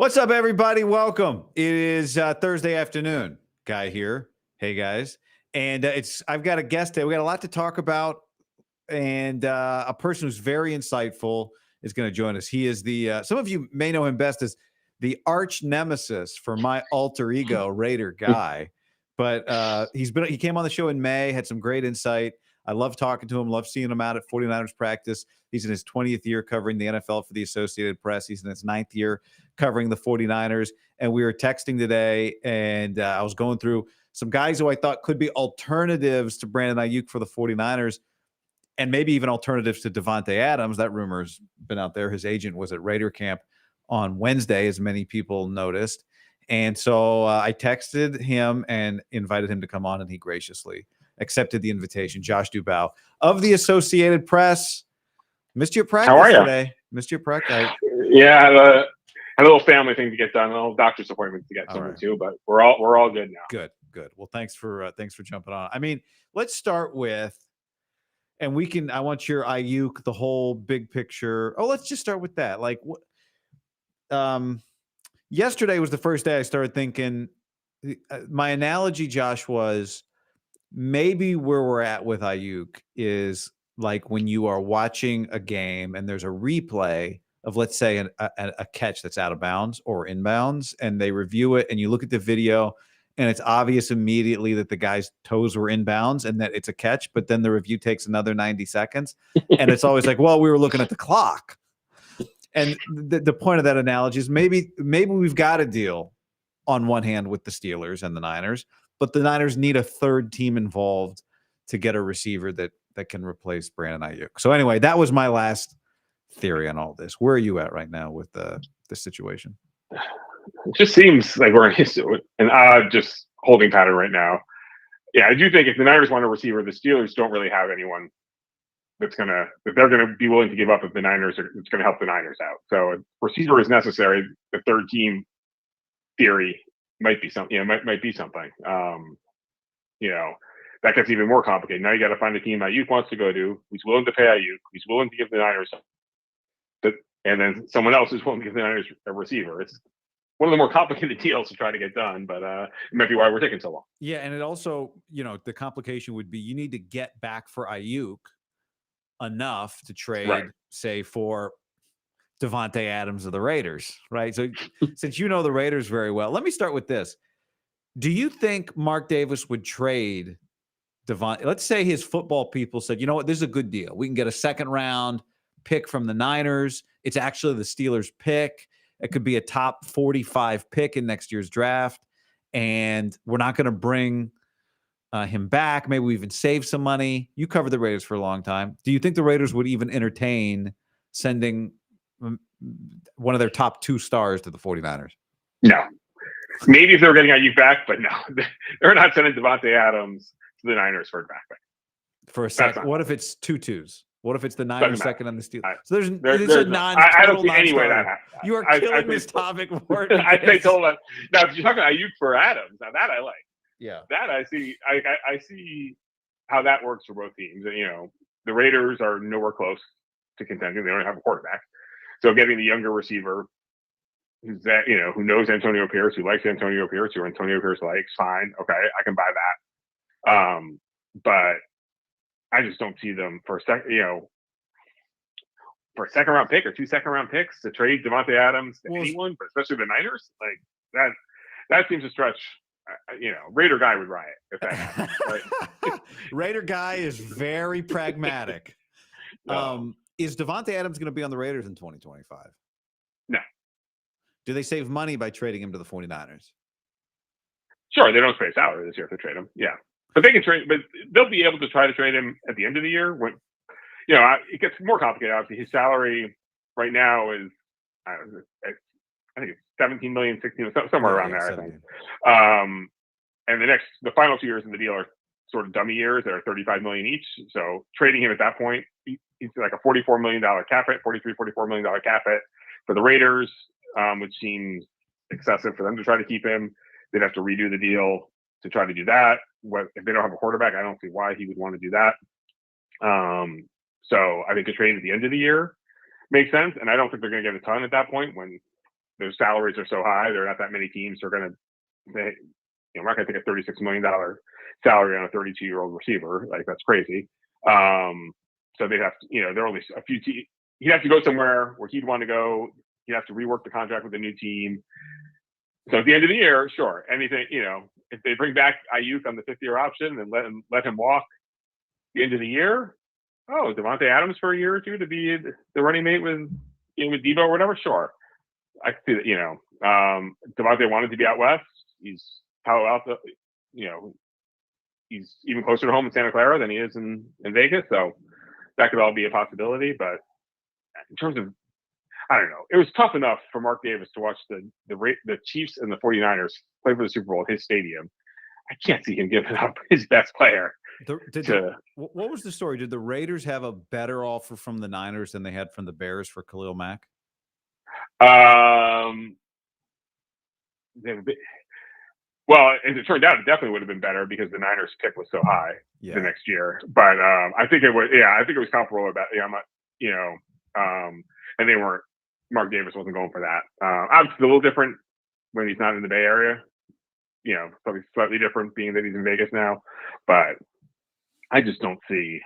What's up, everybody? Welcome. It is Thursday afternoon. Guy here. Hey, guys. And I've got a guest today. We got a lot to talk about, and a person who's very insightful is going to join us. He is the some of you may know him best as the arch nemesis for my alter ego, Raider Guy. But he came on the show in May, had some great insight. I love talking to him, love seeing him out at 49ers practice. He's in his 20th year covering the NFL for the Associated Press. He's in his 9th year covering the 49ers. And we were texting today, and I was going through some guys who I thought could be alternatives to Brandon Aiyuk for the 49ers, and maybe even alternatives to Davante Adams. That rumor's been out there. His agent was at Raider camp on Wednesday, as many people noticed. And so I texted him and invited him to come on, and he graciously accepted the invitation. Josh Dubow of the Associated Press. Missed your practice today. Missed your practice. Yeah, a little family thing to get done, a little doctor's appointment to get to too, but we're all good now. Good. Well, thanks for jumping on. I mean, let's start with, and I want your Aiyuk, the whole big picture. Oh, let's just start with that. Like, yesterday was the first day I started thinking. My analogy, Josh, was maybe where we're at with Aiyuk is like when you are watching a game and there's a replay of, let's say, a catch that's out of bounds or inbounds, and they review it, and you look at the video, and it's obvious immediately that the guy's toes were inbounds and that it's a catch, but then the review takes another 90 seconds, and it's always like, well, we were looking at the clock. And the point of that analogy is maybe we've got a deal on one hand with the Steelers and the Niners, but the Niners need a third team involved to get a receiver that can replace Brandon Aiyuk. So anyway, that was my last theory on all this. Where are you at right now with the situation? It just seems like we're in an odd just holding pattern right now. Yeah, I do think if the Niners want a receiver, the Steelers don't really have anyone that they're gonna be willing to give up if the Niners it's gonna help the Niners out. So if receiver is necessary, the third team theory might be something. Might be something. That gets even more complicated. Now you got to find a team Aiyuk wants to go to, who's willing to pay Aiyuk, who's willing to give the Niners, and then someone else is willing to give the Niners a receiver. It's one of the more complicated deals to try to get done, but it might be why we're taking so long. Yeah, and it also, the complication would be you need to get back for Aiyuk enough to trade, say, for Davante Adams of the Raiders, right? So since you know the Raiders very well, let me start with this. Do you think Mark Davis would trade Davante? Let's say his football people said, you know what, this is a good deal. We can get a second-round pick from the Niners. It's actually the Steelers' pick. It could be a top 45 pick in next year's draft, and we're not going to bring him back. Maybe we even save some money. You covered the Raiders for a long time. Do you think the Raiders would even entertain sending one of their top 2 stars to the 49ers? No. Maybe if they were getting Aiyuk back, but no. They're not sending Davante Adams to the Niners for a draft pick. For a second. What if it's 2-2s? What if it's the Niners second on the Steelers? So there's a I don't see any way that happens. You are killing this topic. I say told them. Now, if you're talking Aiyuk for Adams, now that I like. Yeah. That I see. I see how that works for both teams. The Raiders are nowhere close to contending. They don't have a quarterback. So getting the younger receiver who knows Antonio Pierce, who likes Antonio Pierce, who Antonio Pierce likes, fine. Okay, I can buy that. But I just don't see them for a second round pick or 2 second-round picks to trade Davante Adams to anyone, but especially the Niners. Like that seems a stretch. Raider Guy would riot if that happened. Right? Raider Guy is very pragmatic. Is Davante Adams going to be on the Raiders in 2025? No. Do they save money by trading him to the 49ers? Sure, they don't pay salary this year if they trade him. Yeah, but they can trade. But they'll be able to try to trade him at the end of the year when, it gets more complicated. Obviously, his salary right now is, I think it's 17 million, 16, somewhere around there. 17. I think. And the final 2 years of the deal are sort of dummy years. They're 35 million each. So trading him at that point, he's like a $44 million cap hit, $44 million cap hit for the Raiders, which seems excessive for them to try to keep him. They'd have to redo the deal to try to do that. If they don't have a quarterback, I don't see why he would want to do that. So I think the trade at the end of the year makes sense, and I don't think they're going to get a ton at that point when those salaries are so high. There are not that many teams who are going to say, we're not going to take a $36 million salary on a 32-year-old receiver. Like, that's crazy. So they'd have to, there are only a few teams. He'd have to go somewhere where he'd want to go. He'd have to rework the contract with a new team. So at the end of the year, sure, anything, if they bring back Aiyuk on the 5th-year option and let him walk the end of the year, Davante Adams for a year or two to be the running mate with Debo or whatever, sure. I can see that, Davante wanted to be out west. He's Palo Alto, he's even closer to home in Santa Clara than he is in Vegas. So that could all be a possibility. But in terms of, I don't know, it was tough enough for Mark Davis to watch the Chiefs and the 49ers play for the Super Bowl at his stadium. I can't see him giving up his best player. What was the story? Did the Raiders have a better offer from the Niners than they had from the Bears for Khalil Mack? Well, as it turned out, it definitely would have been better because the Niners pick was so high the next year. But I think it was comparable about and they weren't. Mark Davis wasn't going for that. Obviously, a little different when he's not in the Bay Area. Probably slightly different being that he's in Vegas now. But I just don't see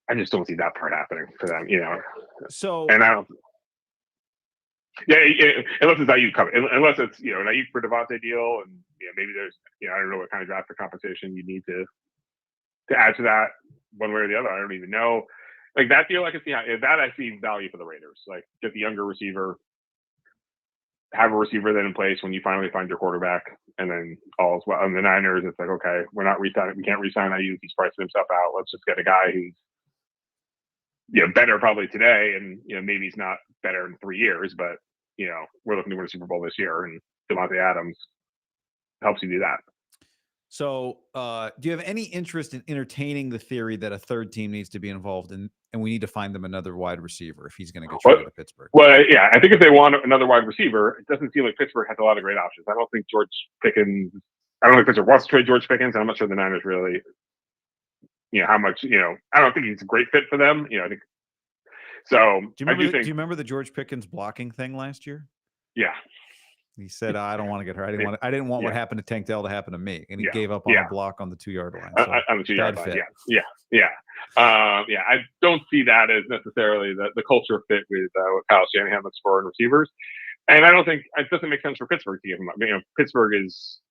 that part happening for them. So and I don't. Yeah, unless it's Aiyuk coming, unless it's an Aiyuk for Davante deal, and maybe there's I don't know what kind of draft compensation you need to add to that one way or the other. I don't even know. Like that deal, I can see that I see value for the Raiders. Like get the younger receiver, have a receiver then in place when you finally find your quarterback, and then all is well. And the Niners, it's like, okay, we're not re-signing. We can't re-sign Aiyuk. He's pricing himself out. Let's just get a guy who's better probably today, and maybe he's not better in 3 years, but we're looking to win a Super Bowl this year, and Davante Adams helps you do that. So, do you have any interest in entertaining the theory that a third team needs to be involved in, and we need to find them another wide receiver if he's going to get traded to Pittsburgh? Well, yeah, I think if they want another wide receiver, it doesn't seem like Pittsburgh has a lot of great options. I don't think Pittsburgh wants to trade George Pickens. I'm not sure the Niners really, how much, I don't think he's a great fit for them. I think so. Do you remember the George Pickens blocking thing last year? Yeah. He said, I don't want to get hurt. I didn't want what happened to Tank Dell to happen to me. And he gave up on a block on the 2-yard line. So on the 2-yard line. Yeah. I don't see that as necessarily the culture fit with what Kyle Shanahan looks for in receivers. And I don't think it doesn't make sense for Pittsburgh to give him up. Pittsburgh is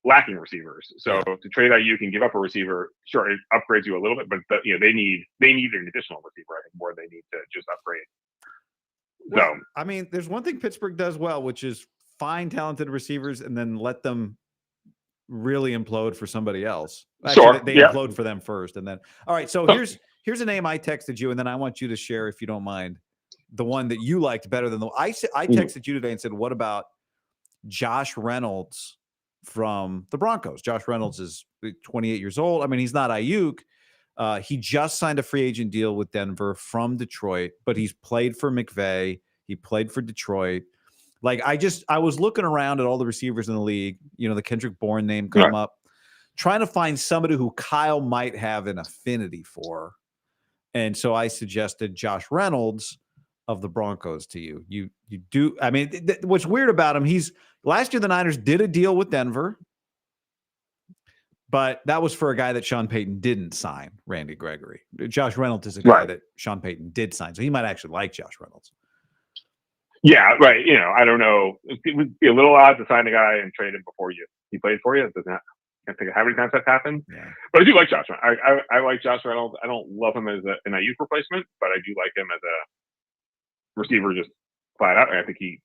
lacking receivers. So to trade Aiyuk and give up a receiver, sure, it upgrades you a little bit, but they need an additional receiver, I think, more than they need to just upgrade. Well, I mean, there's one thing Pittsburgh does well, which is find talented receivers and then let them really implode for somebody else. Actually, they implode for them first, and then all right. So here's a name I texted you, and then I want you to share, if you don't mind, the one that you liked better than I texted you today and said, what about Josh Reynolds from the Broncos? Josh Reynolds is 28 years old. I mean, he's not Aiyuk. He just signed a free agent deal with Denver from Detroit, but he's played for McVay. He played for Detroit. Like, I was looking around at all the receivers in the league, the Kendrick Bourne name come up, trying to find somebody who Kyle might have an affinity for. And so I suggested Josh Reynolds of the Broncos to you. You do. I mean, what's weird about him, last year the Niners did a deal with Denver, but that was for a guy that Sean Payton didn't sign, Randy Gregory. Josh Reynolds is a guy that Sean Payton did sign, so he might actually like Josh Reynolds. Yeah, right. I don't know. It would be a little odd to sign a guy and trade him before he played for you. It doesn't. Can't think of how many times that's happened. Yeah. But I do like Josh. I like Josh Reynolds. I don't love him as an Aiyuk replacement, but I do like him as a receiver, just flat out. I think he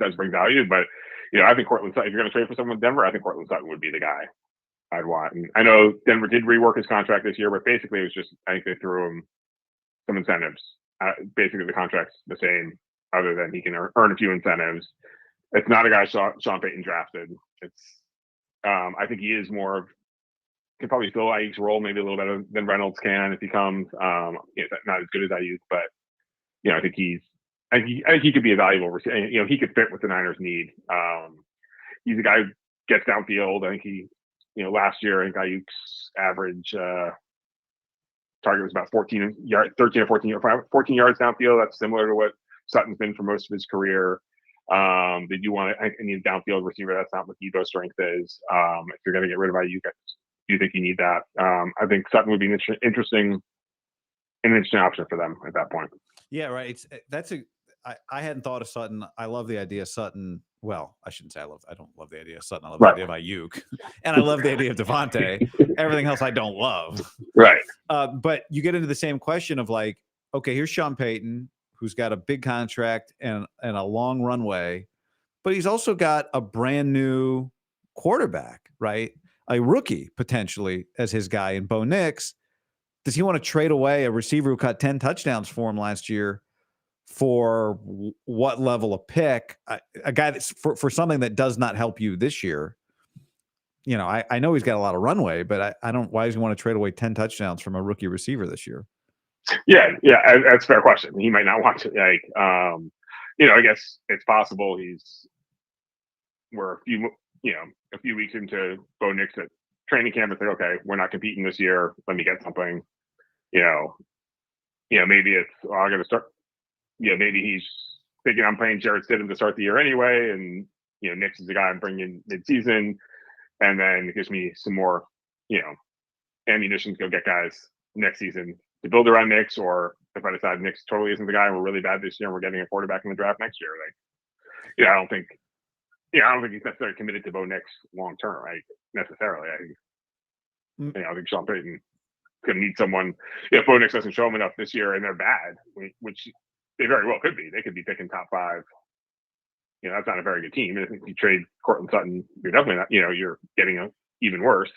does bring value. But I think Cortland Sutton. If you're going to trade for someone in Denver, I think Cortland Sutton would be the guy I'd want. And I know Denver did rework his contract this year, but basically it was just, I think they threw him some incentives. Basically, the contract's the same, other than he can earn a few incentives. It's not a guy Sean Payton drafted. It's I think he is can probably fill Aiyuk's role maybe a little better than Reynolds can if he comes. Not as good as Aiyuk, but I think he could be a valuable receiver. He could fit what the Niners need. He's a guy who gets downfield. I think he, last year, I think Aiyuk's average target was about 13 or 14 yards downfield. That's similar to what Sutton's been for most of his career. They do want to need a downfield receiver. That's not what Debo's strength is. If you're going to get rid of Aiyuk, do you think you need that? I think Sutton would be an interesting option for them at that point. Yeah, right. I hadn't thought of Sutton. I love the idea of Sutton. Well, I shouldn't say I don't love the idea of Sutton. I love the idea of Aiyuk, and I love the idea of Davante. Everything else I don't love. Right. But you get into the same question of like, okay, here's Sean Payton, who's got a big contract and a long runway, but he's also got a brand new quarterback, right? A rookie potentially as his guy in Bo Nix. Does he want to trade away a receiver who caught 10 touchdowns for him last year for what level of pick? A guy that's for something that does not help you this year. You know, I know he's got a lot of runway, but I don't. Why does he want to trade away 10 touchdowns from a rookie receiver this year? Yeah, that's a fair question. He might not want to. I guess it's possible we're a few weeks into Bo Nix at training camp and say, okay, we're not competing this year. Let me get something. Maybe it's I'm going to start. Maybe he's thinking I'm playing Jarrett Stidham to start the year anyway, and Nix is the guy I'm bringing mid-season, and then it gives me some more, ammunition to go get guys next season to build around Nix. Or if I decide Nix totally isn't the guy and we're really bad this year and we're getting a quarterback in the draft next year, I don't think he's necessarily committed to Bo Nix long term, right? Necessarily, I think Sean Payton going to need someone. If Bo Nix doesn't show him enough this year and they're bad, which they very well could be, they could be picking top 5. That's not a very good team. If you trade Cortland Sutton, you're definitely not. You're getting even worse.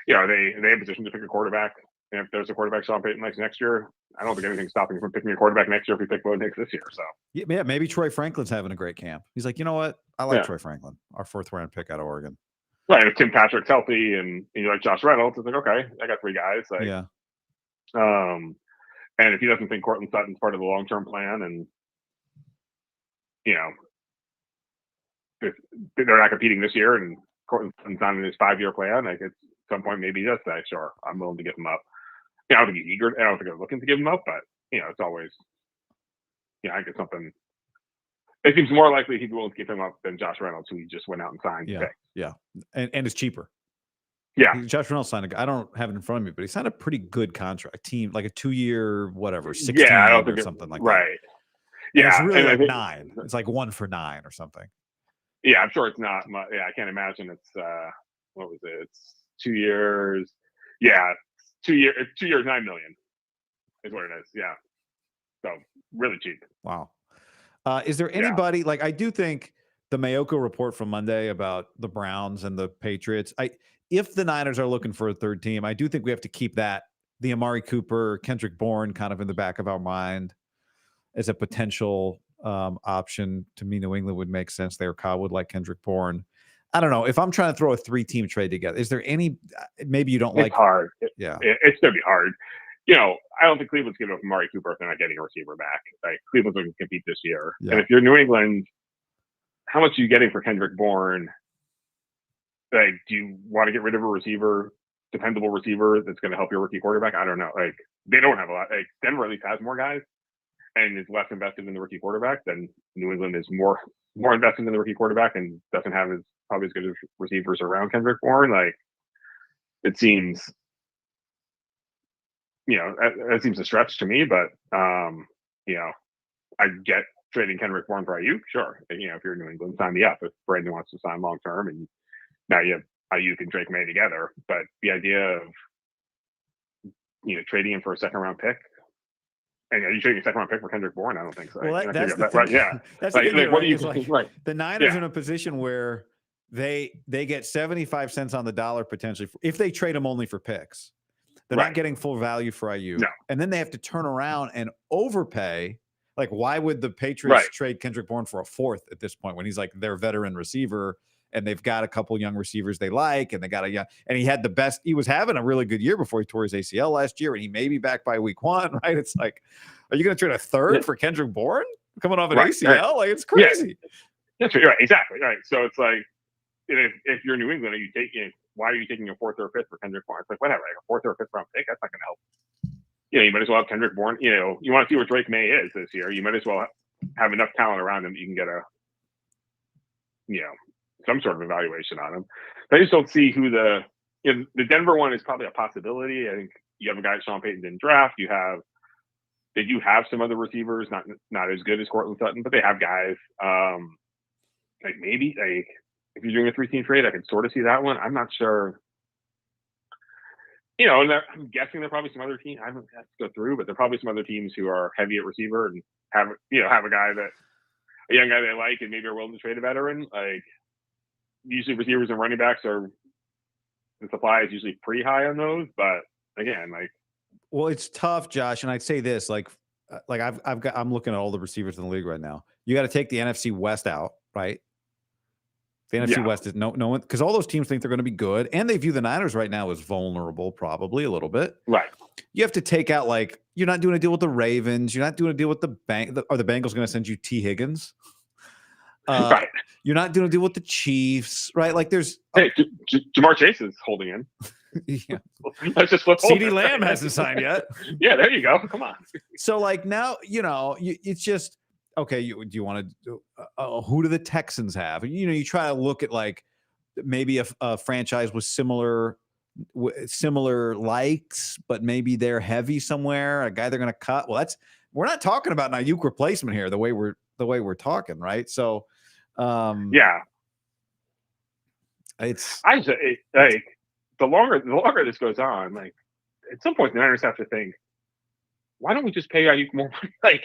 They have a position to pick a quarterback. And if there's a quarterback Sean Payton likes next year, I don't think anything's stopping him from picking a quarterback next year if we pick Bo Nix this year. So yeah, maybe Troy Franklin's having a great camp. He's like, you know what? I like Troy Franklin, our 4th round pick out of Oregon. Right. If Tim Patrick's healthy and you like Josh Reynolds, it's like, okay, I got 3 guys. Yeah. And if he doesn't think Cortland Sutton's part of the long-term plan, and if they're not competing this year and Cortland Sutton's not in his 5-year plan, at some point maybe he does say, sure, I'm willing to give him up. I don't think he's eager. I don't think they're looking to give him up, but it's always, I think it's something. It seems more likely he'd be willing to give him up than Josh Reynolds, who he just went out and signed. Yeah, and it's cheaper. Yeah, Josh Reynolds signed I don't have it in front of me, but he signed a pretty good contract. Team like a 2-year, whatever, 16 or something like that. Right. Yeah, it's really like 9. It's like 1 for 9 or something. Yeah, I'm sure it's not much. Yeah, I can't imagine it's what was it? It's 2 years. Yeah, 2 years. 2 years, $9 million is what it is. Yeah, so really cheap. Wow. Is there anybody like I do think the Mayoko report from Monday about the Browns and the Patriots? If the Niners are looking for a third team, I do think we have to keep the Amari Cooper, Kendrick Bourne kind of in the back of our mind as a potential option. To me, New England would make sense there. Kyle would like Kendrick Bourne. I don't know. If I'm trying to throw a 3-team trade together, is there any, maybe you don't like? It's hard. Yeah. It's going to be hard. I don't think Cleveland's giving up Amari Cooper if they're not getting a receiver back. Cleveland's going to compete this year. Yeah. And if you're New England, how much are you getting for Kendrick Bourne? Do you want to get rid of a receiver, dependable receiver that's going to help your rookie quarterback? I don't know. They don't have a lot. Denver at least has more guys and is less invested in the rookie quarterback than New England is more invested in the rookie quarterback and doesn't have probably as good as receivers around Kendrick Bourne. It seems, that seems a stretch to me, but I get trading Kendrick Bourne for Aiyuk. Sure. If you're New England, sign me up. If Brandon wants to sign long-term and now you have Aiyuk and Drake May together, but the idea of, trading him for a 2nd-round pick, and are you trading a 2nd-round pick for Kendrick Bourne? I don't think so. Well, that's the thing. Right? Yeah. That's the thing. What do you think? Right. The Niners are in a position where they get 75 cents on the dollar potentially if they trade him only for picks. They're not getting full value for Aiyuk. No. And then they have to turn around and overpay. Like, why would the Patriots trade Kendrick Bourne for a 4th at this point when he's like their veteran receiver and they've got a couple young receivers they like and they got and he had he was having a really good year before he tore his ACL last year and he may be back by week 1, right? It's like, are you going to trade a 3rd for Kendrick Bourne coming off an ACL? Like, it's crazy. Yeah. That's right. Exactly. Right. So it's like, if you're New England, why are you taking a 4th or a 5th for Kendrick Bourne? It's like, whatever, a 4th or a 5th round pick, that's not going to help. You might as well have Kendrick Bourne. You want to see where Drake May is this year. You might as well have enough talent around him, you can get some sort of evaluation on him. But I just don't see who the Denver one is probably a possibility. I think you have a guy Sean Payton didn't draft. They do have some other receivers, not as good as Courtland Sutton, but they have guys. Maybe if you're doing a 3-team trade, I can sort of see that one. I'm not sure. And I'm guessing there are probably some other teams. I haven't had to go through, but there are probably some other teams who are heavy at receiver and have a young guy they like and maybe are willing to trade a veteran. Like usually receivers and running backs the supply is usually pretty high on those, but again, well, it's tough, Josh. And I'd say this, I'm looking at all the receivers in the league right now. You got to take the NFC West out, right? The NFC West is no one, because all those teams think they're going to be good, and they view the Niners right now as vulnerable, probably a little bit. Right. You have to take out you're not doing a deal with the Ravens. You're not doing a deal with the Are the Bengals going to send you T. Higgins? Right. You're not doing a deal with the Chiefs, right? There's Jamar Chase is holding in. Yeah. Let's just flip. CeeDee Lamb hasn't signed yet. Yeah, there you go. Come on. So now it's just okay. Do you want to? Who do the Texans have? You try to look at maybe a franchise with similar likes, but maybe they're heavy somewhere. A guy they're going to cut. Well, we're not talking about an Aiyuk replacement here. The way we're talking, right? So, it's the longer this goes on, at some point the Niners have to think, why don't we just pay Aiyuk more money?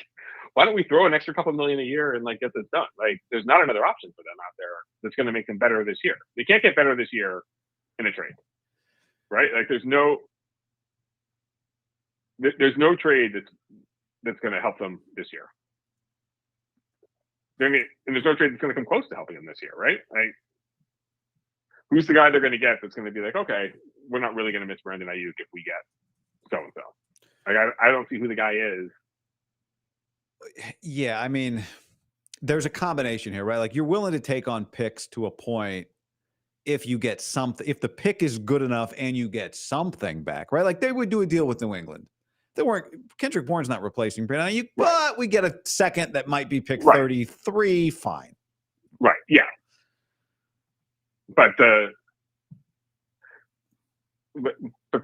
Why don't we throw an extra couple million a year and get this done? There's not another option for them out there that's going to make them better this year. They can't get better this year in a trade, right? There's no trade that's going to help them this year. And there's no trade that's going to come close to helping them this year, right? Who's the guy they're going to get that's going to be okay, we're not really going to miss Brandon Aiyuk if we get so-and-so. I don't see who the guy is. Yeah, I mean, there's a combination here, right? You're willing to take on picks to a point if you get something, if the pick is good enough and you get something back, right? They would do a deal with New England. Kendrick Bourne's not replacing Brandon Aiyuk, but we get a second that might be pick 33, fine. Right, yeah. But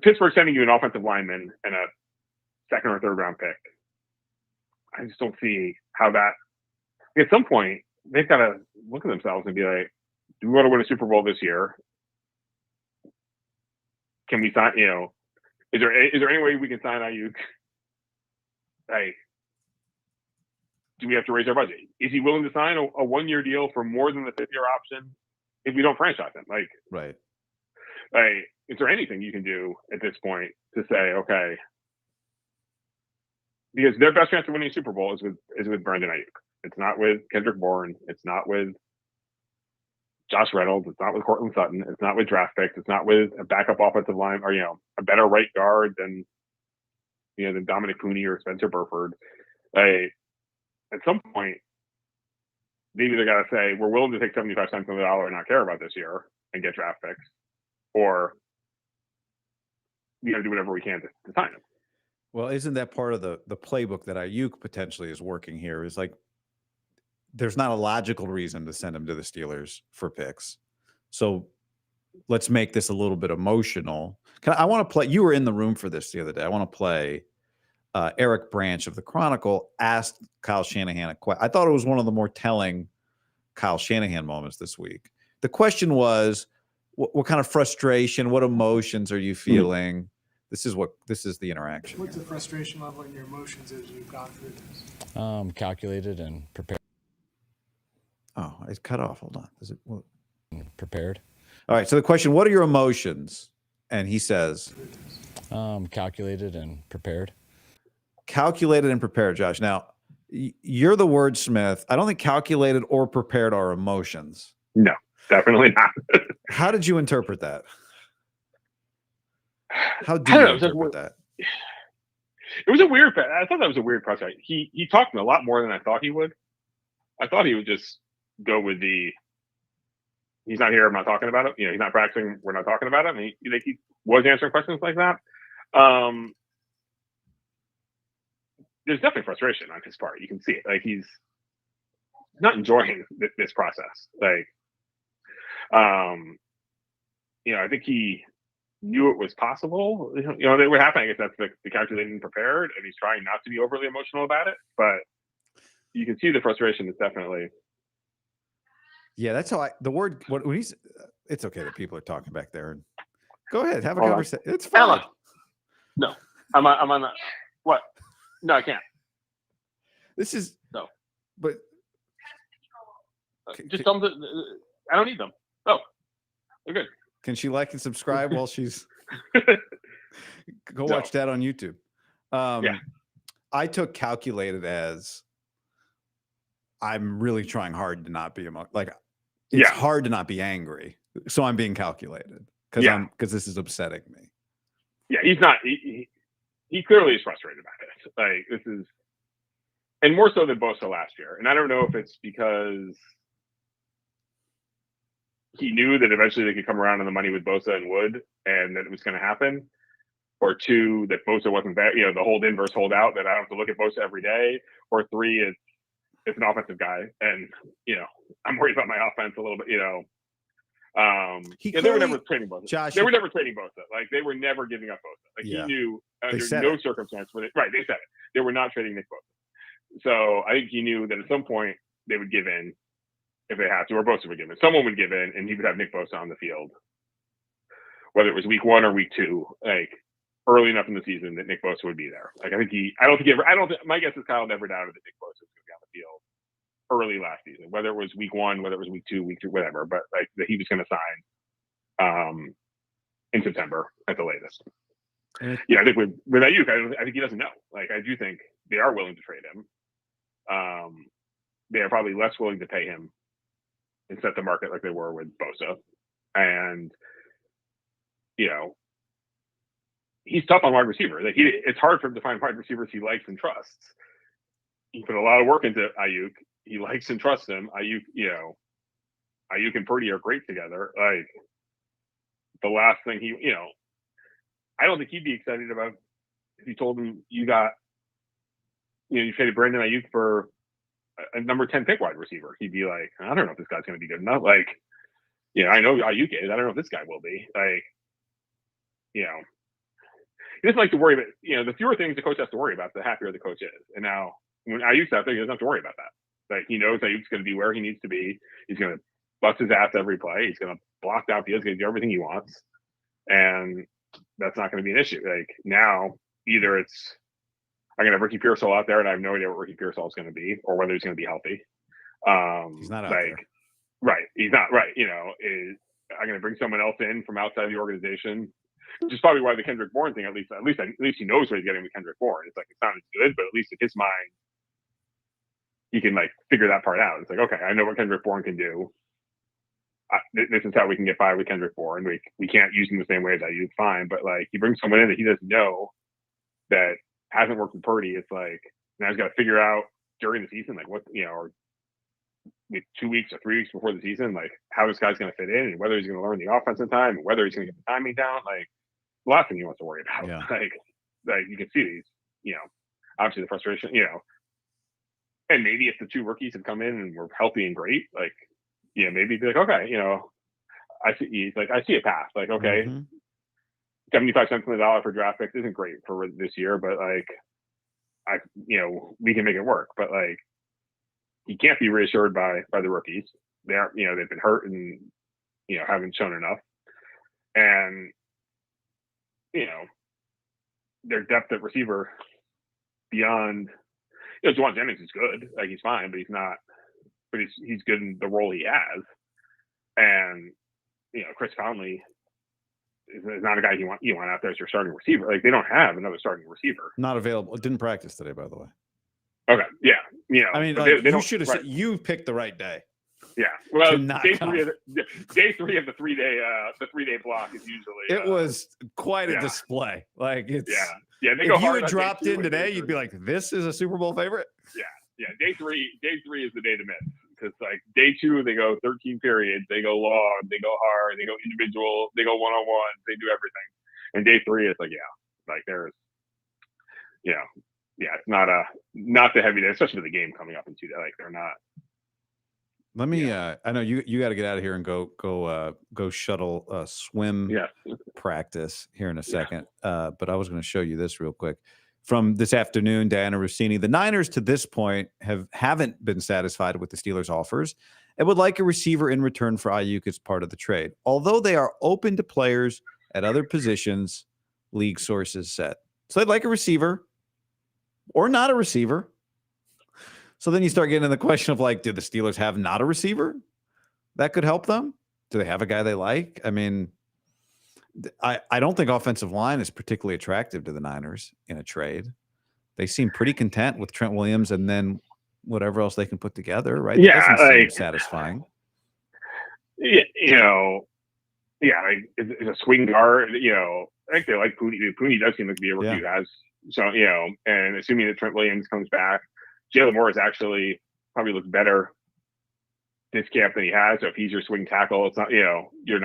Pittsburgh sending you an offensive lineman and a second or third round pick, I just don't see how that. At some point, they've got to look at themselves and be like, "Do we want to win a Super Bowl this year? Can we sign? Is there any way we can sign Aiyuk? Do we have to raise our budget? Is he willing to sign a 1-year deal for more than the 5th-year option if we don't franchise him? Right. Is there anything you can do at this point to say, okay, because their best chance of winning a Super Bowl is with Brandon Aiyuk. It's not with Kendrick Bourne. It's not with Josh Reynolds. It's not with Courtland Sutton. It's not with draft picks. It's not with a backup offensive line or a better right guard than Dominic Cooney or Spencer Burford. At some point, they either got to say we're willing to take 75 cents on the dollar and not care about this year and get draft picks, or we got to do whatever we can to sign him. Well, isn't that part of the playbook that Aiyuk potentially is working here? Is there's not a logical reason to send him to the Steelers for picks. So let's make this a little bit emotional. I want to play. You were in the room for this the other day. I want to play. Eric Branch of the Chronicle asked Kyle Shanahan a question. I thought it was one of the more telling Kyle Shanahan moments this week. The question was, what kind of frustration, what emotions are you feeling? This is the interaction. What's the frustration level in your emotions as you've gone through this? Calculated and prepared. Oh, it's cut off. Hold on. Is it Prepared? All right. So the question, what are your emotions? And he says, calculated and prepared. Calculated and prepared, Josh. Now, you're the wordsmith. I don't think calculated or prepared are emotions. No, definitely not. How did you interpret that? How do you interpret that? It was a weird. I thought that was a weird process. He talked a lot more than I thought he would. I thought he would just go with the. He's not here. I'm not talking about it. He's not practicing. We're not talking about it. And he was answering questions like that. There's definitely frustration on his part. You can see it. not enjoying this process. Like, I think he knew it was possible. They would happen. I guess that's the calculated and prepared, and he's trying not to be overly emotional about it. But you can see the frustration is definitely. Yeah, that's how when he's. It's okay that people are talking back there. Go ahead, have a Hold on. conversation. It's fine. Emma. No, I'm on the what? No, I can't. This is no. But just tell them I don't need them. Oh, they're good. Can she like and subscribe while she's go watch that on YouTube? Yeah. I took calculated as I'm really trying hard to not be it's hard to not be angry, so I'm being calculated because this is upsetting me. Yeah, he's not. He clearly is frustrated about it. Like, this is, and more so than Bosa last year. And I don't know if it's because he knew that eventually they could come around on the money with Bosa and Wood, and that it was going to happen, or two, that Bosa wasn't there. The hold in versus hold out, that I don't have to look at Bosa every day, or three, it's an offensive guy, and I'm worried about my offense a little bit. They were never trading Bosa. Josh, they were never trading Bosa. Like, they were never giving up Bosa. Like, he knew under no circumstance where they said it. They were not trading Nick Bosa. So I think he knew that at some point they would give in if they had to, or Bosa would give in. Someone would give in, and he would have Nick Bosa on the field, whether it was week 1 or week 2, like early enough in the season that Nick Bosa would be there. Like, my guess is Kyle never doubted that Nick Bosa was going to be on the field early last season, whether it was week 1, whether it was week 2, week 3, whatever, but like that he was going to sign in September at the latest. I think with Aiyuk, I think he doesn't know. Like, I do think they are willing to trade him. They are probably less willing to pay him and set the market like they were with Bosa. And, he's tough on wide receiver. Like, it's hard for him to find wide receivers he likes and trusts. He put a lot of work into Aiyuk. He likes and trusts him. Aiyuk and Purdy are great together. Like, the last thing I don't think he'd be excited about if you told him you traded Brandon Aiyuk for a number 10 pick wide receiver. He'd be like, I don't know if this guy's going to be good enough. Like, I know Aiyuk is. I don't know if this guy will be. Like, he doesn't like to worry about, the fewer things the coach has to worry about, the happier the coach is. And now, when Aiyuk's out there, he doesn't have to worry about that. Like, he knows Aiyuk's going to be where he needs to be. He's going to bust his ass every play. He's going to block down fields. He's going to do everything he wants. And that's not going to be an issue. Like, now, either it's, I'm going to have Ricky Pearsall out there, and I have no idea what Ricky Pearsall is going to be, or whether he's going to be healthy. He's not out there. Right. He's not, right. I'm going to bring someone else in from outside the organization, which is probably why the Kendrick Bourne thing, at least he knows what he's getting with Kendrick Bourne. It's like, it's not as good, but at least in his mind, he can like figure that part out. It's like, okay, I know what Kendrick Bourne can do. This is how we can get by with Kendrick Bourne. We can't use him the same way as I use, fine, but like, he brings someone in that he doesn't know, that hasn't worked with Purdy. It's like, now he's got to figure out during the season, like what, or 2 weeks or 3 weeks before the season, like how this guy's going to fit in, and whether he's going to learn the offense in time, and whether he's going to get the timing down. Like, the last thing he wants to worry about. Yeah. Like you can see these, obviously the frustration, and maybe if the 2 rookies have come in and were healthy and great, like, maybe be like, okay, I see a path. Like, okay, 75 cents on the dollar for draft picks isn't great for this year, but like, we can make it work. But like, he can't be reassured by the rookies. They've been hurt and, haven't shown enough. And, their depth at receiver beyond, Juwan Jennings is good. Like, he's fine, but he's not, but he's good in the role he has. And, Chris Conley is not a guy you want out there as your starting receiver. Like, they don't have another starting receiver. Not available. Didn't practice today, by the way. Okay. Yeah. I mean, like, you should have said, you picked the right day. Yeah. Well, day 3 of the 3-day block is usually. It was quite a display. Like, it's. Yeah. They if go you hard had dropped in today, you'd be like, like, this is a Super Bowl favorite. Yeah. Day three is the day to miss, because like day 2 they go 13 periods, they go long, they go hard, they go individual, they go one-on-one, they do everything. And day 3 is like, there's, it's not the heavy day, especially with the game coming up in 2 days. Like, they're not, Let me. I know you got to get out of here and go shuttle swim Yeah. practice here in a second. But I was going to show you this real quick from this afternoon. Diana Rossini. The Niners to this point haven't been satisfied with the Steelers' offers and would like a receiver in return for Aiyuk as part of the trade. Although they are open to players at other positions, league sources said. So they'd like a receiver or not a receiver. So then you start getting into the question of like, do the Steelers have not a receiver that could help them? Do they have a guy they like? I mean, I don't think offensive line is particularly attractive to the Niners in a trade. They seem pretty content with Trent Williams and then whatever else they can put together, right? Yeah, That doesn't seem like, satisfying. You know, yeah, like it's a swing guard. You know, I think they like Pooney. Pooney does seem like to be a rookie who has so, you know, and assuming that Trent Williams comes back, Jalen Morris actually probably looks better this camp than he has. So if he's your swing tackle, it's not, you know, you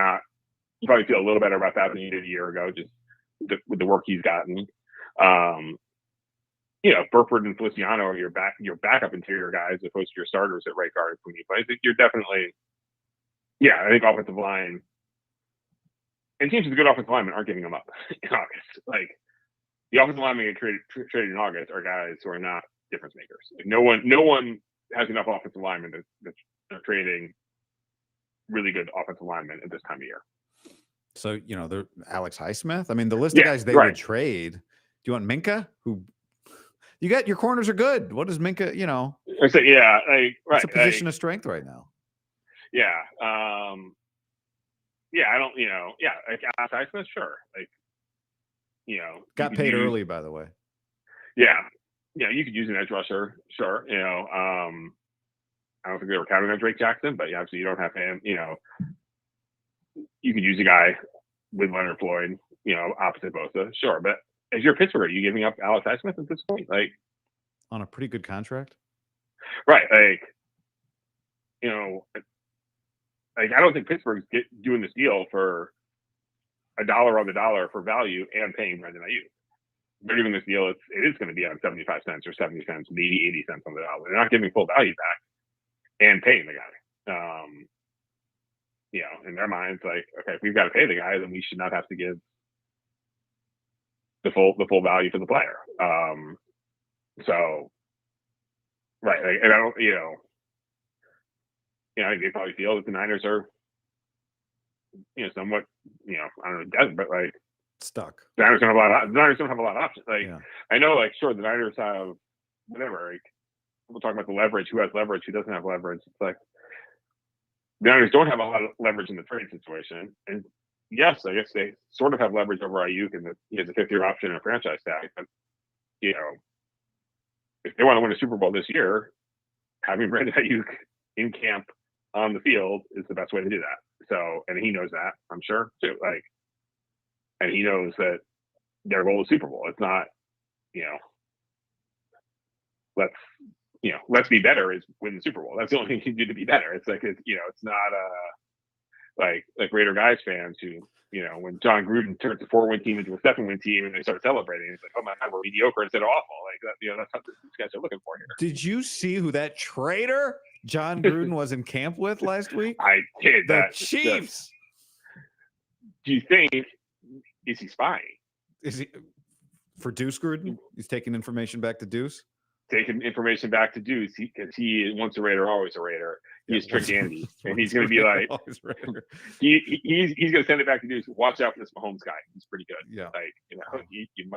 probably feel a little better about that than you did a year ago, just with the work he's gotten. You know, Burford and Feliciano are your backup interior guys, as opposed to your starters at right guard when you play. I think you're definitely, I think offensive line and teams with a good offensive linemen aren't giving them up in August. Like the offensive linemen get traded in August are guys who are not difference makers. Like no one has enough offensive linemen that are trading really good offensive linemen at this time of year. So, you know, they're Alex Highsmith. I mean, the list of guys they would trade. Do you want Minka? Who you got? Your corners are good. What does Minka? You know, I say, it's a position of strength right now. Yeah. I don't. You know. Yeah. Like Alex Highsmith, sure. Like, you know, got paid early, by the way. Yeah. Yeah, you could use an edge rusher, sure. You know, I don't think they were counting on Drake Jackson, but obviously you don't have him. You know, you could use a guy with Leonard Floyd, you know, opposite Bosa, sure. But as you're Pittsburgh, are you giving up Alex Highsmith at this point? Like, on a pretty good contract, right? Like, you know, like I don't think Pittsburgh's doing this deal for $1 on the dollar for value and paying Brandon Aiyuk. They're doing this deal. It is going to be on 75 cents or 70 cents, maybe 80 cents on the dollar. They're not giving full value back and paying the guy. You know, in their minds, like, okay, if we've got to pay the guy, then we should not have to give the full value for the player. So, right, like, and I don't, you know, I think they probably feel that the Niners are, you know, somewhat, you know, I don't know, desperate, but like stuck. The Niners don't have a lot of options. Like, I know, like, sure, the Niners have whatever. Like, we'll talk about the leverage. Who has leverage? Who doesn't have leverage? It's like the Niners don't have a lot of leverage in the trade situation. And yes, I guess they sort of have leverage over Aiyuk and that he has a 5th-year option and a franchise tag. But, you know, if they want to win a Super Bowl this year, having Brandon Aiyuk in camp on the field is the best way to do that. So, and he knows that, I'm sure, too. Like, and he knows that their goal is Super Bowl. It's not, you know, let's be better is win the Super Bowl. That's the only thing you can do to be better. It's like, you know, it's not like Raider guys fans who, you know, when John Gruden turns a 4-win team into a 7-win team and they start celebrating, it's like, oh my God, we're mediocre instead of awful. Like that, you know, that's what these guys are looking for here. Did you see who that traitor John Gruden was in camp with last week? I did. The Chiefs. Do you think, is he spying? Is he for Deuce Gruden? He's taking information back to Deuce. Taking information back to Deuce because he once a Raider, always a Raider. He's Trick Andy, and he's going to be like, he's going to send it back to Deuce. Watch out for this Mahomes guy. He's pretty good. Yeah, like, you know, you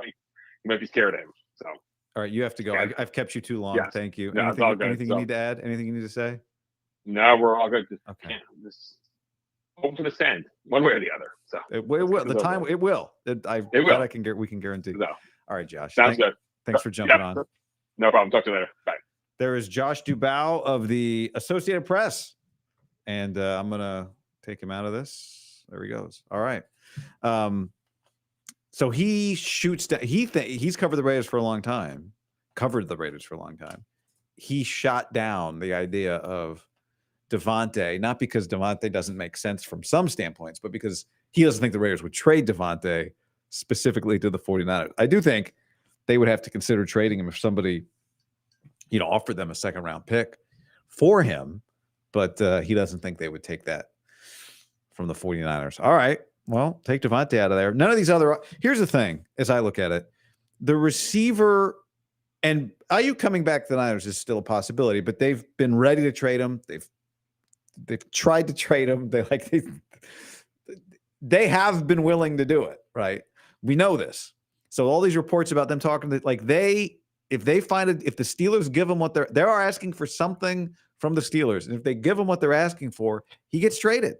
might be scared of him. So, all right, you have to go. I've kept you too long. Yes. Thank you. No, anything you need to add? Anything you need to say? No, we're all good. Okay. Just hope for the send, one way or the other. So it will. The time it will. It will. We can guarantee. No. All right, Josh. Sounds good. Thanks for jumping on. No problem. Talk to you later. Bye. There is Josh Dubow of the Associated Press, and I'm gonna take him out of this. There he goes. All right. So he shoots down. He's covered the Raiders for a long time. He shot down the idea of Davante, not because Davante doesn't make sense from some standpoints, but because he doesn't think the Raiders would trade Davante specifically to the 49ers. I do think they would have to consider trading him if somebody, you know, offered them a 2nd-round pick for him. but he doesn't think they would take that from the 49ers. All right. Well, take Davante out of there. None of these other. Here's the thing, as I look at it, the receiver and Aiyuk coming back to the Niners is still a possibility, but they've been ready to trade him. They've tried to trade him. They have been willing to do it, right? We know this. So all these reports about them talking to if the Steelers give them what they're asking for something from the Steelers, and if they give him what they're asking for, he gets traded.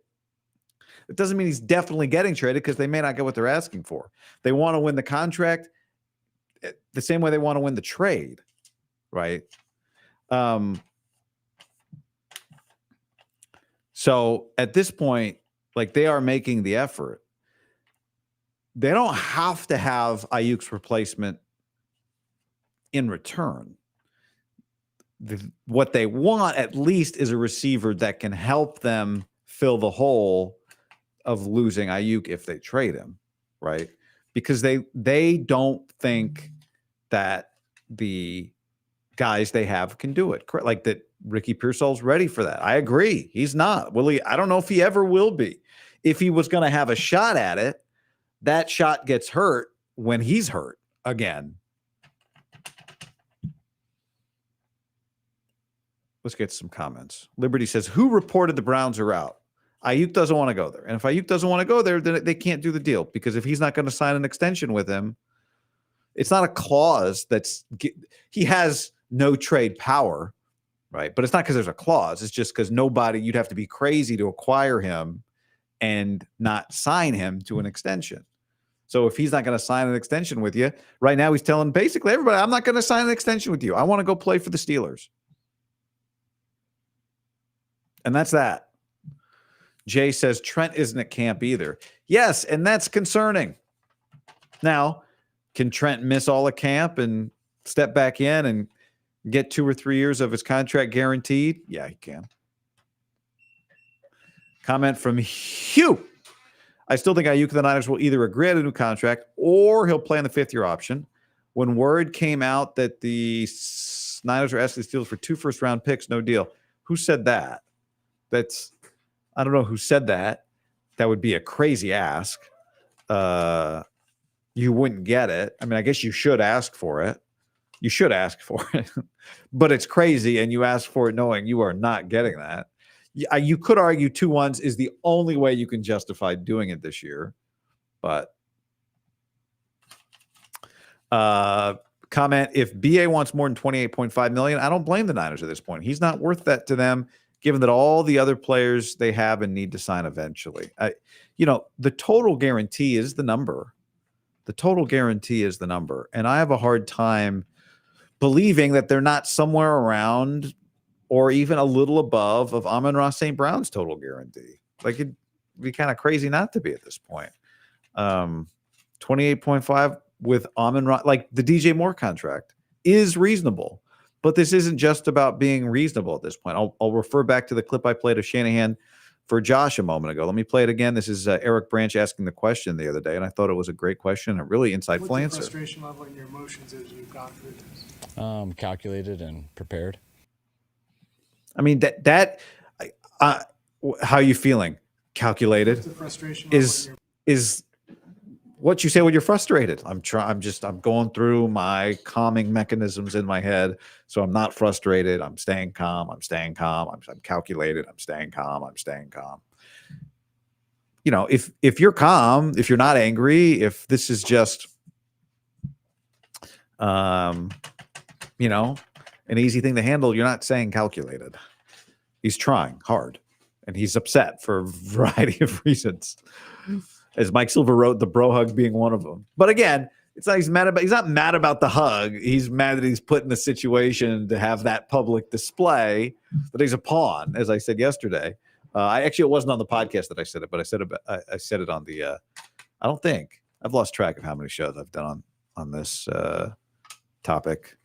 It doesn't mean he's definitely getting traded because they may not get what they're asking for. They want to win the contract the same way they want to win the trade, right? So at this point, they are making the effort. They don't have to have Aiyuk's replacement in return. What they want, at least, is a receiver that can help them fill the hole of losing Aiyuk if they trade him, right? Because they don't think that the guys they have can do it. Like that Ricky Pearsall's ready for that. I agree. He's not. Will he? I don't know if he ever will be. If he was going to have a shot at it, that shot gets hurt when he's hurt again. Let's get some comments. Liberty says, who reported the Browns are out? Aiyuk doesn't want to go there. And if Aiyuk doesn't want to go there, then they can't do the deal, because if he's not going to sign an extension with him, it's not a clause he has no trade power, right? But it's not because there's a clause. It's just because you'd have to be crazy to acquire him and not sign him to an extension. So if he's not going to sign an extension with you, right now he's telling basically everybody, I'm not going to sign an extension with you. I want to go play for the Steelers. And that's that. Jay says Trent isn't at camp either. Yes, and that's concerning. Now, can Trent miss all of camp and step back in and get 2 or 3 years of his contract guaranteed? Yeah, he can. Comment from Hugh. I still think Aiyuk and the Niners will either agree on a new contract or he'll play on the 5th-year option. When word came out that the Niners are asking the Steelers for 2 first-round picks, no deal. Who said that? I don't know who said that. That would be a crazy ask. You wouldn't get it. I mean, I guess you should ask for it. You should ask for it. But it's crazy, and you ask for it knowing you are not getting that. You could argue 2-1s is the only way you can justify doing it this year. But comment, if BA wants more than $28.5 million, I don't blame the Niners at this point. He's not worth that to them, given that all the other players they have and need to sign eventually. The total guarantee is the number. The total guarantee is the number. And I have a hard time believing that they're not somewhere around or even a little above of Amon-Ra St. Brown's total guarantee. It'd be kind of crazy not to be at this point. 28.5 with Amon-Ra, the DJ Moore contract is reasonable. But this isn't just about being reasonable at this point. I'll refer back to the clip I played of Shanahan for Josh a moment ago. Let me play it again. This is Eric Branch asking the question the other day, and I thought it was a great question and a really insightful What's answer. What's your frustration level and your emotions as you've gone through this? Calculated and prepared. I mean, how are you feeling? Calculated What's the frustration level is what you say when you're frustrated. I'm going through my calming mechanisms in my head, so I'm not frustrated. I'm staying calm. I'm calculated. I'm staying calm. If you're calm, if you're not angry, if this is just an easy thing to handle, you're not saying calculated. He's trying hard, and he's upset for a variety of reasons. As Mike Silver wrote, the bro hug being one of them. But again, it's not he's not mad about the hug. He's mad that he's put in the situation to have that public display, that he's a pawn, as I said yesterday. It wasn't on the podcast that I said it, but I said it on the I don't think I've lost track of how many shows I've done on this topic.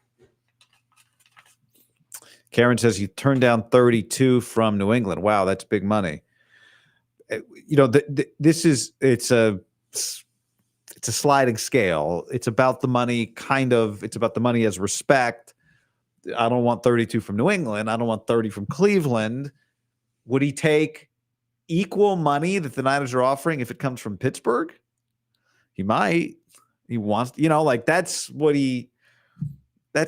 Karen says he turned down 32 from New England. Wow, that's big money. It's a sliding scale. It's about the money, it's about the money as respect. I don't want 32 from New England. I don't want 30 from Cleveland. Would he take equal money that the Niners are offering if it comes from Pittsburgh? He might. He wants, like that's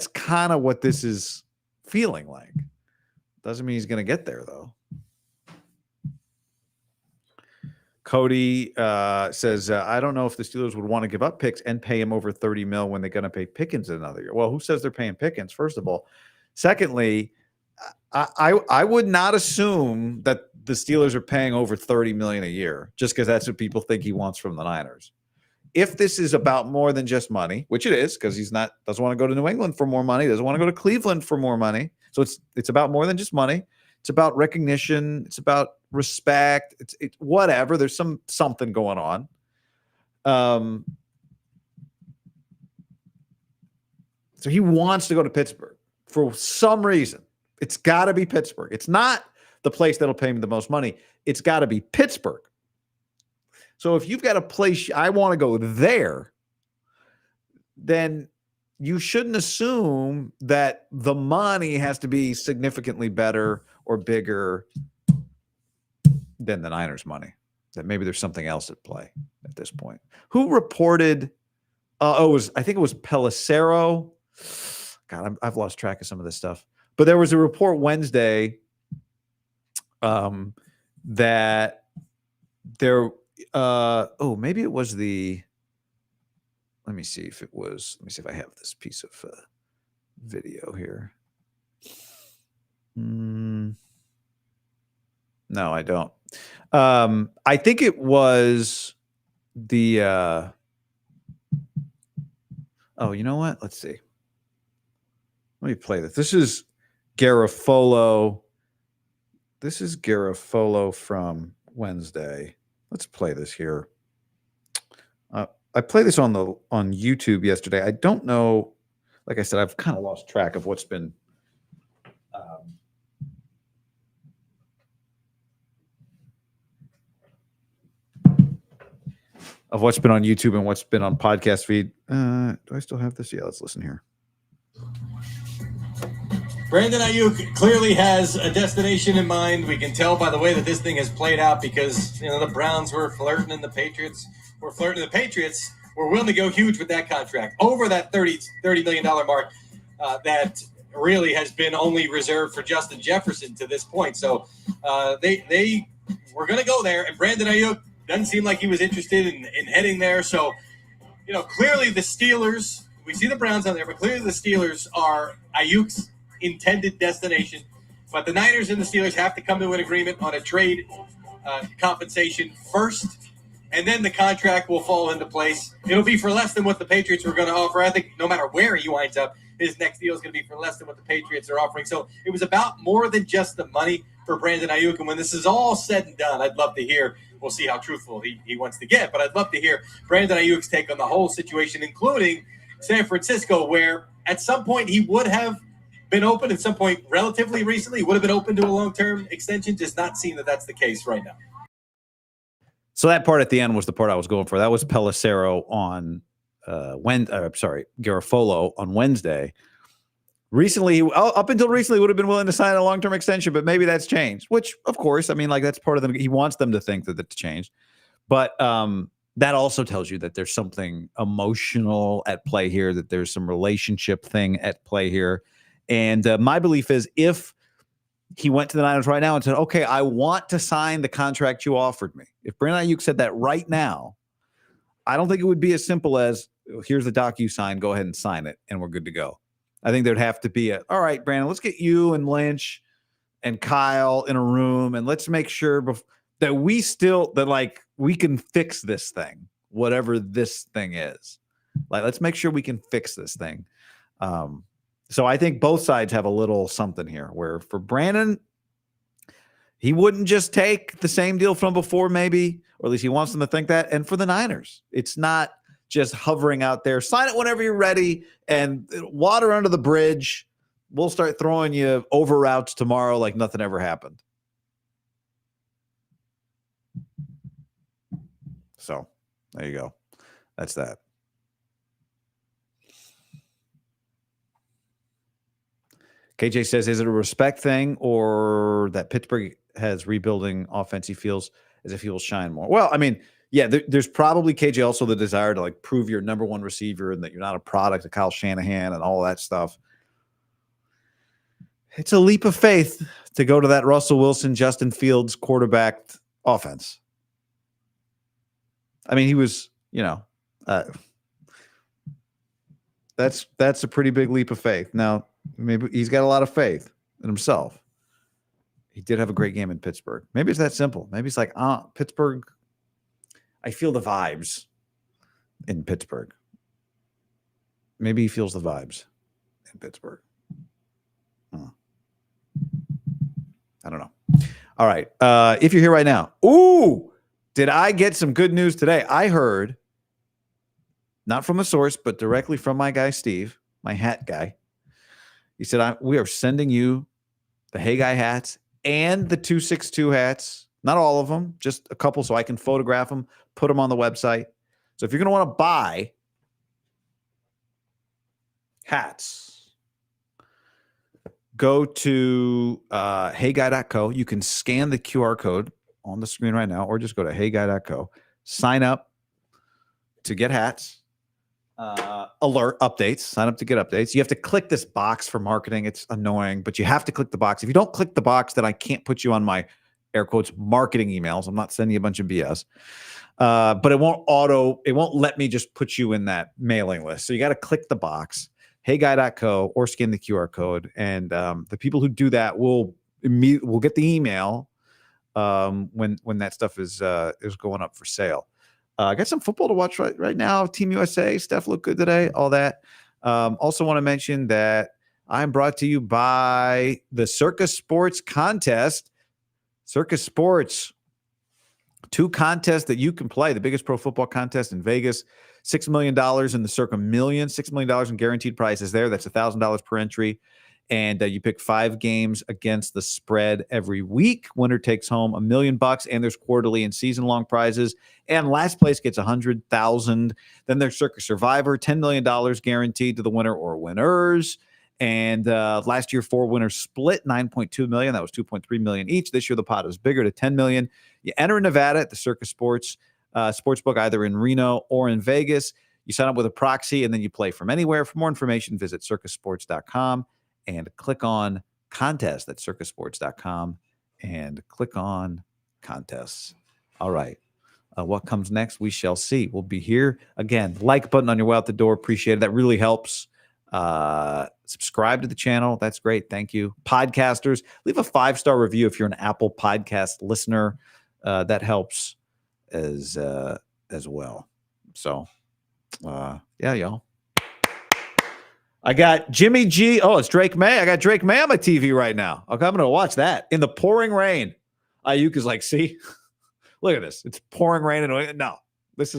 kind of what this is feeling like. Doesn't mean he's going to get there, though. Cody says, I don't know if the Steelers would want to give up picks and pay him over $30 million when they're going to pay Pickens another year. Well, who says they're paying Pickens, first of all? Secondly, I would not assume that the Steelers are paying over $30 million a year just because that's what people think he wants from the Niners. If this is about more than just money, which it is, because doesn't want to go to New England for more money, doesn't want to go to Cleveland for more money. So it's about more than just money. It's about recognition. It's about respect. It's whatever. There's something going on. So he wants to go to Pittsburgh for some reason. It's got to be Pittsburgh. It's not the place that'll pay him the most money. It's got to be Pittsburgh. So if you've got a place I want to go there, then you shouldn't assume that the money has to be significantly better or bigger than the Niners' money. That maybe there's something else at play at this point. Who reported? I think it was Pelissero. God, I've lost track of some of this stuff. But there was a report Wednesday that there. Maybe it was the. Let me see if I have this piece of video here. No, I don't. I think it was the. You know what? Let's see. Let me play this. This is Garofolo. This is Garofolo from Wednesday. Let's play this here. I played this on YouTube yesterday. I don't know. Like I said, I've kind of lost track of what's been on YouTube and what's been on podcast feed. Do I still have this? Yeah, let's listen here. Brandon Aiyuk clearly has a destination in mind. We can tell by the way that this thing has played out because, the Browns were flirting and the Patriots were flirting. The Patriots were willing to go huge with that contract, over that $30 million mark that really has been only reserved for Justin Jefferson to this point. So they were going to go there, and Brandon Aiyuk doesn't seem like he was interested in heading there. So, clearly the Steelers, we see the Browns on there, but clearly the Steelers are Aiyuk's intended destination. But the Niners and the Steelers have to come to an agreement on a trade compensation first, and then the contract will fall into place. It'll be for less than what the Patriots were going to offer. I think no matter where he winds up, his next deal is going to be for less than what the Patriots are offering. So it was about more than just the money for Brandon Aiyuk. And when this is all said and done, I'd love to hear, we'll see how truthful he wants to get, but I'd love to hear Brandon Aiyuk's take on the whole situation, including San Francisco, where at some point he would have been open, at some point relatively recently, he would have been open to a long-term extension. Does not seem that that's the case right now. So that part at the end was the part I was going for. That was Pelissero on Garofolo on Wednesday. Recently, up until recently, would have been willing to sign a long-term extension, but maybe that's changed. Which, of course, that's part of them. He wants them to think that it's changed, but that also tells you that there's something emotional at play here, that there's some relationship thing at play here. And my belief is, if he went to the Niners right now and said, okay, I want to sign the contract you offered me. If Brandon Aiyuk said that right now, I don't think it would be as simple as, here's the doc you signed, go ahead and sign it, and we're good to go. I think there'd have to be all right, Brandon, let's get you and Lynch and Kyle in a room, and let's make sure that we can fix this thing, whatever this thing is. Let's make sure we can fix this thing. So I think both sides have a little something here, where for Brandon, he wouldn't just take the same deal from before, maybe, or at least he wants them to think that. And for the Niners, it's not just hovering out there. Sign it whenever you're ready, and water under the bridge. We'll start throwing you over routes tomorrow like nothing ever happened. So there you go. That's that. KJ says, is it a respect thing or that Pittsburgh has rebuilding offense. He feels as if he will shine more. Well, I mean, yeah, there's probably, KJ, also the desire to like prove you're number one receiver and that you're not a product of Kyle Shanahan and all that stuff. It's a leap of faith to go to that Russell Wilson, Justin Fields quarterbacked offense. I mean, he was, that's a pretty big leap of faith. Now, maybe he's got a lot of faith in himself. He did have a great game in Pittsburgh. Maybe it's that simple. Maybe it's like, Pittsburgh, I feel the vibes in Pittsburgh. Maybe he feels the vibes in Pittsburgh. I don't know. All right. If you're here right now, did I get some good news today? I heard, not from a source, but directly from my guy, Steve, my hat guy. He said, we are sending you the Hey Guy hats and the 262 hats. Not all of them, just a couple so I can photograph them, put them on the website. So if you're going to want to buy hats, go to heyguy.co. You can scan the QR code on the screen right now, or just go to heyguy.co. Sign up to get hats. Alert updates. Sign up to get updates. You have to click this box for marketing. It's annoying, but you have to click the box. If you don't click the box, then I can't put you on my air quotes marketing emails. I'm not sending you a bunch of BS. But it won't let me just put you in that mailing list. So you got to click the box, heyguy.co, or scan the QR code. And the people who do that will get the email when that stuff is going up for sale. I got some football to watch right now. Team USA, Steph looked good today, all that. Also want to mention that I'm brought to you by the CIRCA Sports Contest. CIRCA Sports, 2 contests that you can play. The biggest pro football contest in Vegas, $6 million in the CIRCA Million, $6 million in guaranteed prizes there. That's $1,000 per entry. And you pick 5 games against the spread every week. Winner takes home $1 million, and there's quarterly and season-long prizes. And last place gets $100,000. Then there's CIRCA Survivor, $10 million guaranteed to the winner or winners. And last year, 4 winners split $9.2 million. That was $2.3 million each. This year, the pot is bigger to $10 million. You enter in Nevada at the CIRCA Sports Sportsbook, either in Reno or in Vegas. You sign up with a proxy, and then you play from anywhere. For more information, visit circasports.com. And click on contest at circasports.com and click on contests. All right. What comes next? We shall see. We'll be here again. Like button on your way out the door. Appreciate it. That really helps. Subscribe to the channel. That's great. Thank you. Podcasters, leave a 5-star review if you're an Apple Podcast listener. That helps as well. So, yeah, y'all. I got Jimmy G. Oh, it's Drake May. I got Drake May on my TV right now. Okay, I'm going to watch that in the pouring rain. Aiyuk is like, see, look at this. It's pouring rain. No, this is